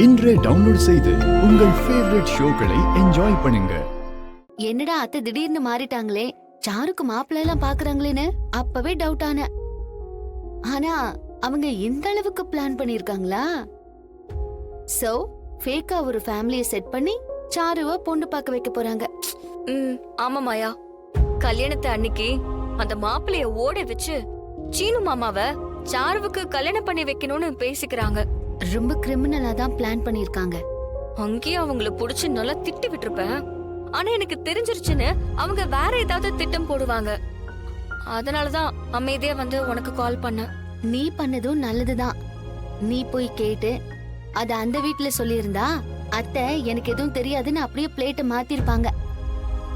இன்றே டவுன்லோட் செய்து உங்கள் ஃபேவரட் ஷோக்களை என்ஜாய் பண்ணுங்க. என்னடா அத்தை திடீர்னு மாறிட்டாங்களே, சாருக்கு மாப்பிள்ளை எல்லாம் பாக்குறாங்களேன்னு அப்பவே டவுட் ஆன. ஆனா அவங்க இந்த அளவுக்கு பிளான் பண்ணிருக்காங்களா? சோ ஃபேக்கா ஒரு ஃபேமிலிய செட் பண்ணி சாருவ பொண்ணு பார்க்க வைக்க போறாங்க. ஆமா மாயா, கல்யாணத்தை அன்னைக்கு அந்த மாப்பிளைய ஓட வச்சு சீனு மாமாவ சாருவுக்கு கல்யாணம் பண்ணி வைக்கணும்னு பேசிக்கிறாங்க. ரொம்ப கிரிமினலா தான் பிளான் பண்ணிருக்காங்க. அங்கேயும் அவங்கள புடிச்சு நல்லா திட்டி விட்டுருப்பேன். ஆனா எனக்கு தெரிஞ்சிருச்சுன்னு அவங்க வேற ஏதாவது திட்டம் போடுவாங்க. அதனாலதான் அமைதியா வந்து உனக்கு கால் பண்ண. நீ பண்ணதும் நல்லதுதான். நீ போய் கேட்டு அத அந்த வீட்டுல சொல்லியிருந்தா அத்தை எனக்கு எதுவும் தெரியாதுன்னு அப்படியே பிளேட்டை மாத்திருப்பாங்க.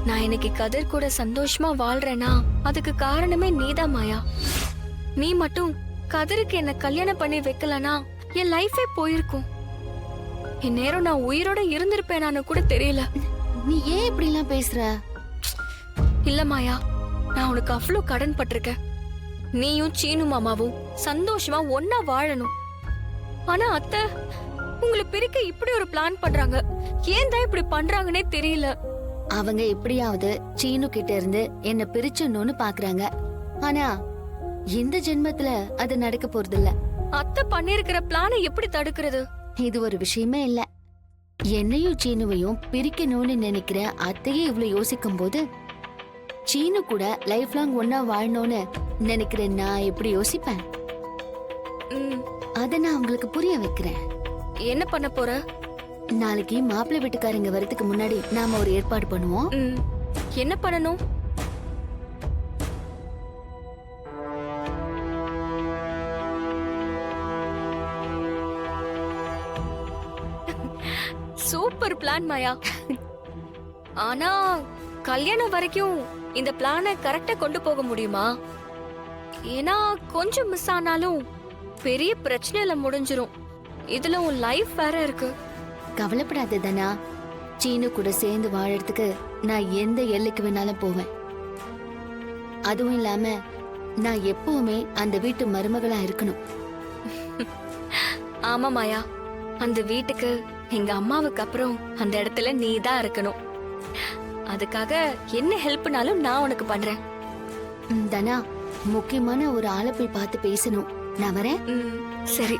நான் இன்னைக்கு கதிர் கூட சந்தோஷமா வாழ்றேனா அதுக்கு காரணமே நீதான் மாயா. நீ மட்டும் கதிருக்கு என்ன கல்யாணம் பண்ணி வைக்கலனா என் லைஃபே போயிருக்கும். இந்நேரம் நான் உயிரோட இருந்திருப்பேனான்னு கூட தெரியல. நீ ஏன் இப்படி எல்லாம் பேசுற? இல்ல மாயா, நான் உனக்கு அவ்வளவு கடன் பட்டிருக்கேன். நீயும் சீனு மாமாவும் சந்தோஷமா ஒன்னா வாழணும். ஆனா அத்தை உங்களை பிரிக்க இப்படி ஒரு பிளான் பண்றாங்க. ஏன் தான் இப்படி பண்றாங்கன்னே தெரியல. அவங்க எப்படியாவது சீனு கிட்ட இருந்து என்ன பிரிச்சணும்னு பாக்குறாங்க. ஆனா இந்த ஜென்மத்துல அது நடக்க போறது இல்ல. அத்தை பண்ணிருக்கிற பிளானை எப்படி தடுக்கிறது? இது ஒரு விஷயமே இல்ல. என்னையும் சீனுவையும் பிரிக்கணும்னு நினைக்கிற அத்தையே இவ்வளவு யோசிக்கும் போது சீனு கூட லைஃப் லாங் ஒன்னா வாழணும்னு நினைக்கிறேன் நான் எப்படி யோசிப்பேன்? அத நான் உங்களுக்கு புரிய வைக்கிறேன். என்ன பண்ண போற? நாளைக்கு மாப்பிள்ளை வீட்டுக்காரங்க வரதுக்கு முன்னாடி நாம ஒரு ஏற்பாடு பண்ணுவோம். என்ன பண்ணணும்? சூப்பர் பிளான் மாயா. ஆனா கல்யாணம் வரைக்கும் இந்த பிளானை கரெக்டா கொண்டு போக முடியுமா? ஏன்னா கொஞ்சம் மிஸ் ஆனாலும் பெரிய பிரச்சனையில முடிஞ்சிரும். இதுல உன் லைஃப் வேற இருக்கு. கவலைப்படாத தனா, சீனு கூட சேர்ந்து வாழறதுக்கு நான் எந்த எல்லைக்கு வேணாலும் போவேன். அதுவும் இல்லாம நான் எப்பவுமே அந்த வீட்டு மருமகளா இருக்கணும். ஆமா மாயா, அந்த வீட்டுக்கு எங்க அம்மாவுக்கு அப்புறம் அந்த இடத்துல நீ தான் இருக்கணும். அதுக்காக என்ன ஹெல்ப்னாலும் நான் உனக்கு பண்றேன். தனா, முக்கியமான ஒரு ஆளை போய் பார்த்து பேசணும். நான் வரேன். சரி.